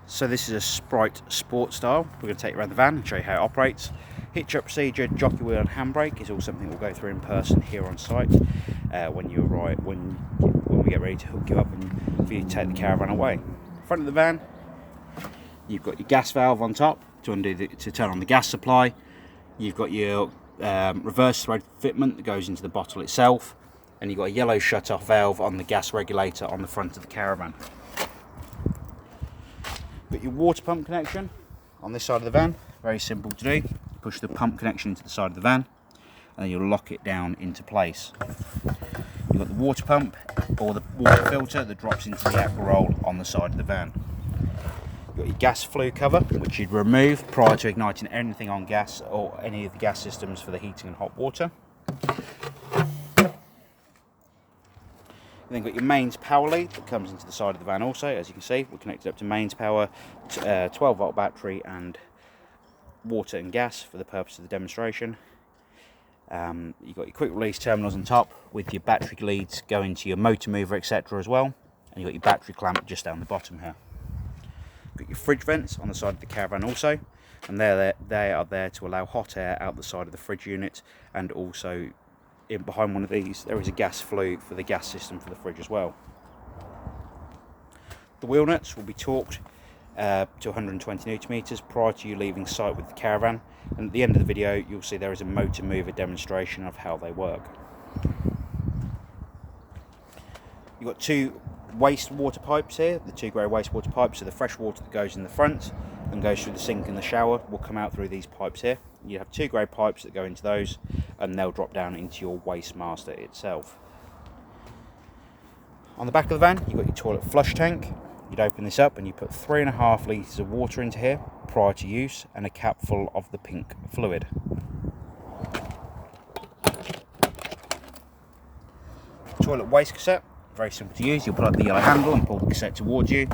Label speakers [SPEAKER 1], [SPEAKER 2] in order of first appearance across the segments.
[SPEAKER 1] So this is a Sprite Sportstyle. We're going to take you around the van and show you how it operates. Hitch-up procedure, jockey wheel and handbrake is all something we'll go through in person here on site when you arrive, when we get ready to hook you up and for you to take the caravan away. Front of the van, you've got your gas valve on top to turn on the gas supply. You've got your reverse thread fitment that goes into the bottle itself, and you've got a yellow shut-off valve on the gas regulator on the front of the caravan. Got your water pump connection on this side of the van. Very simple to do. Push the pump connection into the side of the van, and then you'll lock it down into place. You've got the water pump or the water filter that drops into the aqua roll on the side of the van. You've got your gas flue cover, which you'd remove prior to igniting anything on gas or any of the gas systems for the heating and hot water. You've then got your mains power lead that comes into the side of the van also. As you can see, we're connected up to mains power, 12 volt battery and water and gas for the purpose of the demonstration. You've got your quick release terminals on top with your battery leads going to your motor mover, etc. as well. And you've got your battery clamp just down the bottom here. You've got your fridge vents on the side of the caravan also, and they are there to allow hot air out the side of the fridge unit, and also behind one of these there is a gas flue for the gas system for the fridge as well. The wheel nuts will be torqued to 120 newton meters prior to you leaving site with the caravan, and at the end of the video you'll see there is a motor mover demonstration of how they work. You've got two wastewater pipes here, the two grey wastewater pipes, so the fresh water that goes in the front and goes through the sink and the shower will come out through these pipes here. You have two grey pipes that go into those, and they'll drop down into your waste master itself. On the back of the van you've got your toilet flush tank. You'd open this up and you put 3.5 litres of water into here prior to use, and a cap full of the pink fluid. Toilet waste cassette, very simple to use. You'll pull up the yellow handle and pull the cassette towards you,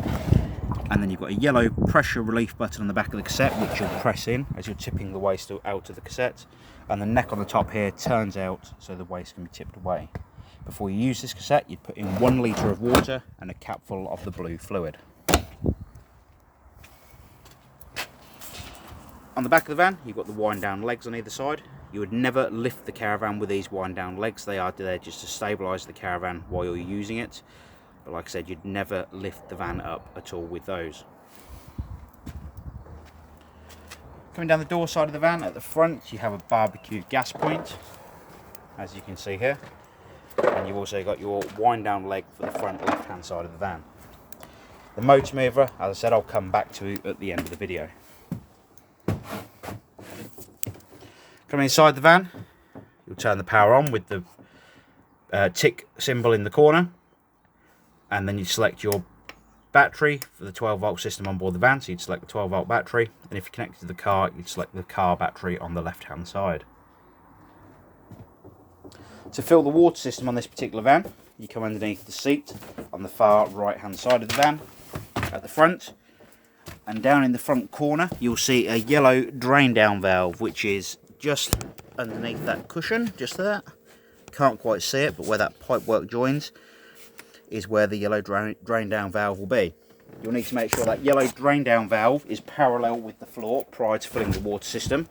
[SPEAKER 1] and then you've got a yellow pressure relief button on the back of the cassette which you'll press in as you're tipping the waste out of the cassette, and the neck on the top here turns out so the waste can be tipped away. Before you use this cassette you'd put in 1 litre of water and a cap full of the blue fluid. On the back of the van you've got the wind down legs on either side. You would never lift the caravan with these wind down legs. They are there just to stabilise the caravan while you're using it. But like I said, you'd never lift the van up at all with those. Coming down the door side of the van, at the front you have a barbecue gas point, as you can see here. And you've also got your wind down leg for the front left hand side of the van. The motor mover, as I said, I'll come back to at the end of the video. Coming inside the van, you'll turn the power on with the tick symbol in the corner, and then you select your battery for the 12 volt system on board the van. So you'd select the 12 volt battery, and if you're connected to the car you'd select the car battery on the left hand side. To fill the water system on this particular van, you come underneath the seat on the far right hand side of the van at the front, and down in the front corner you'll see a yellow drain down valve which is just underneath that cushion, just there. Can't quite see it, but where that pipework joins is where the yellow drain down valve will be. You'll need to make sure that yellow drain down valve is parallel with the floor prior to filling the water system,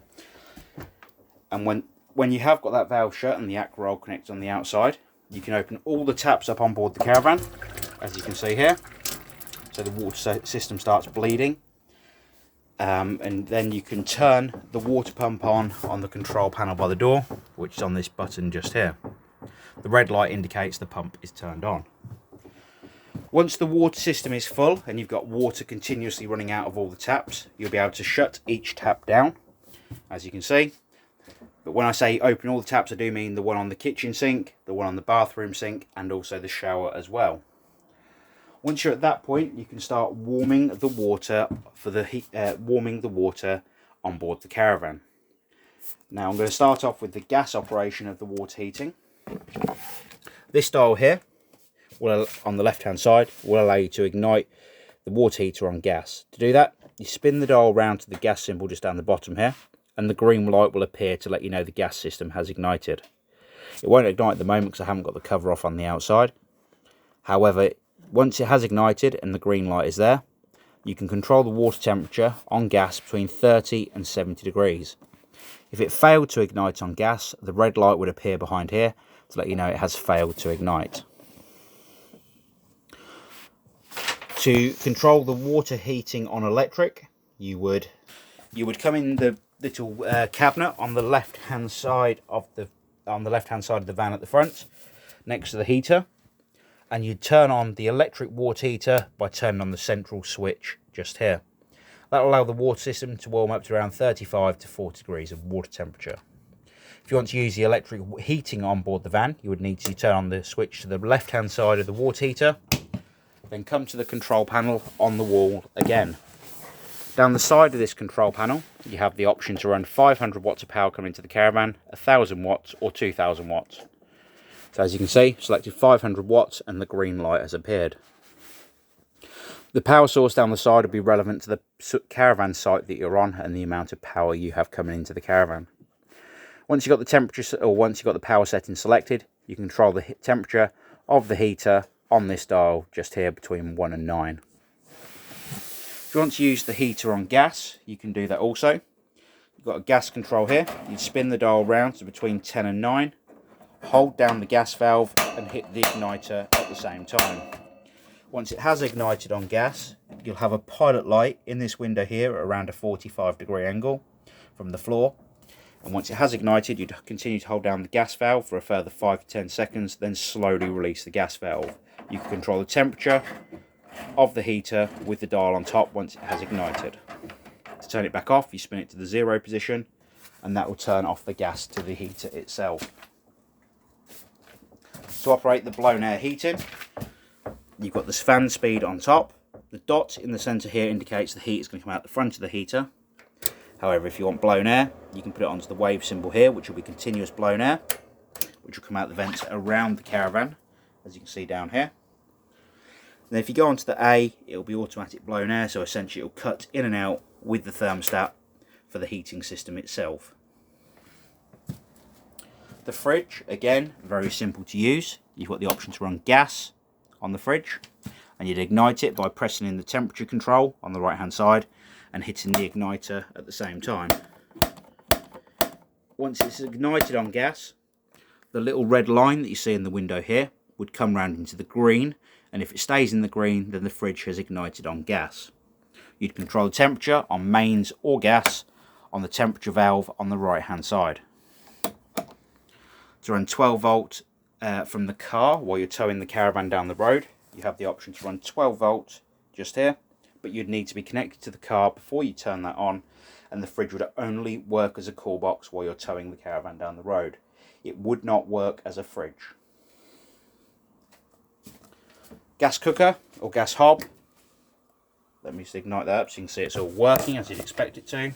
[SPEAKER 1] and when you have got that valve shut and the aqua roll connected on the outside, you can open all the taps up on board the caravan, as you can see here. So the water system starts bleeding, and then you can turn the water pump on the control panel by the door, which is on this button just here. The red light indicates the pump is turned on. Once the water system is full and you've got water continuously running out of all the taps, you'll be able to shut each tap down, as you can see. But when I say open all the taps, I do mean the one on the kitchen sink, the one on the bathroom sink, and also the shower as well. Once you're at that point, you can start warming the water for warming the water on board the caravan. Now I'm going to start off with the gas operation of the water heating. This dial here, on the left hand side, will allow you to ignite the water heater on gas. To do that, you spin the dial round to the gas symbol just down the bottom here, and the green light will appear to let you know the gas system has ignited. It won't ignite at the moment because I haven't got the cover off on the outside. However, once it has ignited and the green light is there, you can control the water temperature on gas between 30 and 70 degrees. If it failed to ignite on gas, the red light would appear behind here to let you know it has failed to ignite. To control the water heating on electric, you would come in the little cabinet on the left-hand side of the van at the front, next to the heater, and you'd turn on the electric water heater by turning on the central switch just here. That will allow the water system to warm up to around 35 to 40 degrees of water temperature. If you want to use the electric heating on board the van, you would need to turn on the switch to the left-hand side of the water heater, then come to the control panel on the wall again. Down the side of this control panel, you have the option to run 500 watts of power coming into the caravan, 1000 watts or 2000 watts. So as you can see, selected 500 watts and the green light has appeared. The power source down the side will be relevant to the caravan site that you're on and the amount of power you have coming into the caravan. Once you've got the temperature, or once you've got the power setting selected, you can control the temperature of the heater on this dial just here between 1 and 9. If you want to use the heater on gas, you can do that also. You've got a gas control here. You spin the dial round to between 10 and 9, hold down the gas valve and hit the igniter at the same time. Once it has ignited on gas, you'll have a pilot light in this window here at around a 45-degree angle from the floor. And once it has ignited, you'd continue to hold down the gas valve for a further 5 to 10 seconds, then slowly release the gas valve. You can control the temperature of the heater with the dial on top once it has ignited. To turn it back off, you spin it to the 0 position, and that will turn off the gas to the heater itself. To operate the blown air heating, you've got this fan speed on top. The dot in the centre here indicates the heat is going to come out the front of the heater. However, if you want blown air, you can put it onto the wave symbol here, which will be continuous blown air, which will come out the vents around the caravan, as you can see down here. And if you go onto the A, it will be automatic blown air, so essentially it will cut in and out with the thermostat for the heating system itself. The fridge, again, very simple to use. You've got the option to run gas on the fridge, and you'd ignite it by pressing in the temperature control on the right hand side and hitting the igniter at the same time. Once it's ignited on gas, the little red line that you see in the window here would come round into the green, and if it stays in the green, then the fridge has ignited on gas. You'd control the temperature on mains or gas on the temperature valve on the right hand side. To run 12 volt from the car while you're towing the caravan down the road, you have the option to run 12 volts just here, but you'd need to be connected to the car before you turn that on, and the fridge would only work as a cool box while you're towing the caravan down the road. It would not work as a fridge. Gas cooker or gas hob. Let me just ignite that up so you can see it's all working as you'd expect it to.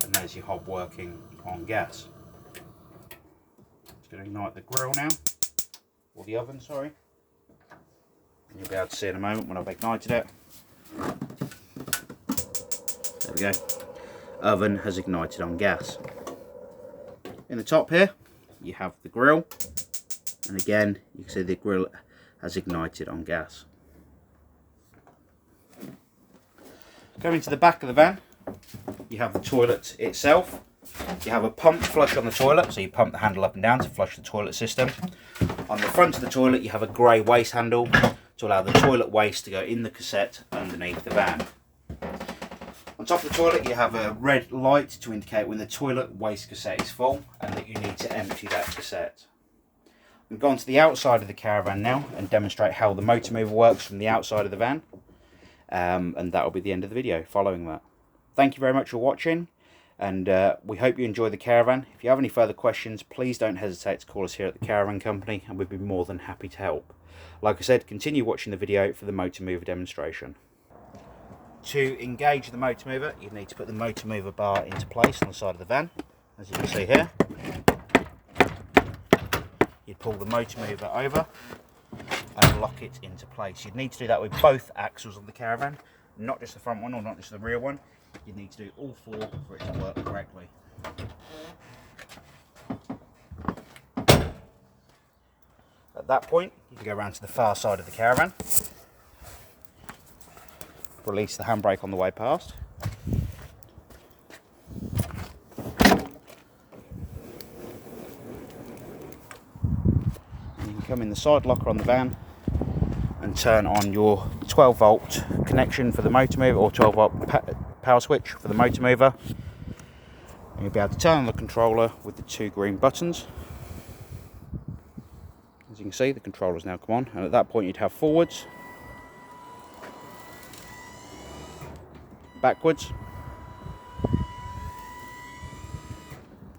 [SPEAKER 1] And there's your hob working on gas. Just going to ignite the grill now, or the oven, sorry. And you'll be able to see in a moment when I've ignited it. There we go. Oven has ignited on gas. In the top here, you have the grill, and again, you can see the grill has ignited on gas. Going to the back of the van, you have the toilet itself. You have a pump flush on the toilet, so you pump the handle up and down to flush the toilet system. On the front of the toilet, you have a grey waste handle to allow the toilet waste to go in the cassette underneath the van. On top of the toilet, you have a red light to indicate when the toilet waste cassette is full and that you need to empty that cassette. I'm going to the outside of the caravan now and demonstrate how the motor mover works from the outside of the van. And that will be the end of the video following that. Thank you very much for watching, and we hope you enjoy the caravan. If you have any further questions, please don't hesitate to call us here at the Caravan Company, and we'd be more than happy to help. Like I said, continue watching the video for the motor mover demonstration. To engage the motor mover, you need to put the motor mover bar into place on the side of the van, as you can see here. You'd pull the motor mover over and lock it into place. You'd need to do that with both axles of the caravan, not just the front one or not just the rear one. You need to do all four for it to work correctly. At that point, you can go around to the far side of the caravan, release the handbrake on the way past. And you can come in the side locker on the van and turn on your 12 volt connection for the motor mover, or 12 volt power switch for the motor mover. And you'll be able to turn on the controller with the two green buttons. As you can see, the controller's now come on, and at that point you'd have forwards, backwards,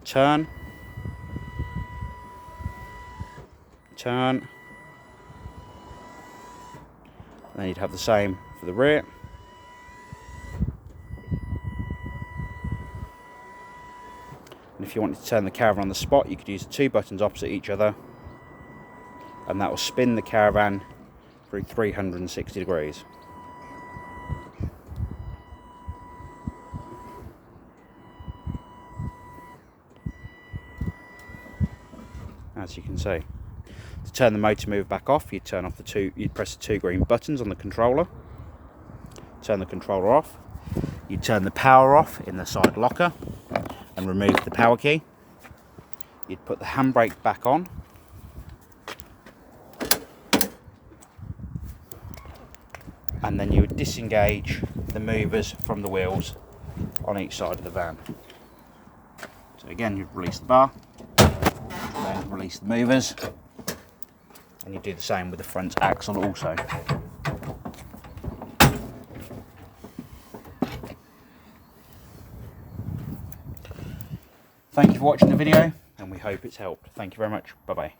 [SPEAKER 1] turn, turn, and then you'd have the same for the rear. And if you wanted to turn the caravan on the spot, you could use the two buttons opposite each other, and that will spin the caravan through 360 degrees. As you can see. To turn the motor mover back off, you'd press the two green buttons on the controller, turn the controller off, you'd turn the power off in the side locker and remove the power key. You'd put the handbrake back on, and then you would disengage the movers from the wheels on each side of the van. So again, you'd release the bar, then release the movers, and you do the same with the front axle also. Thank you for watching the video, and we hope it's helped. Thank you very much. Bye bye.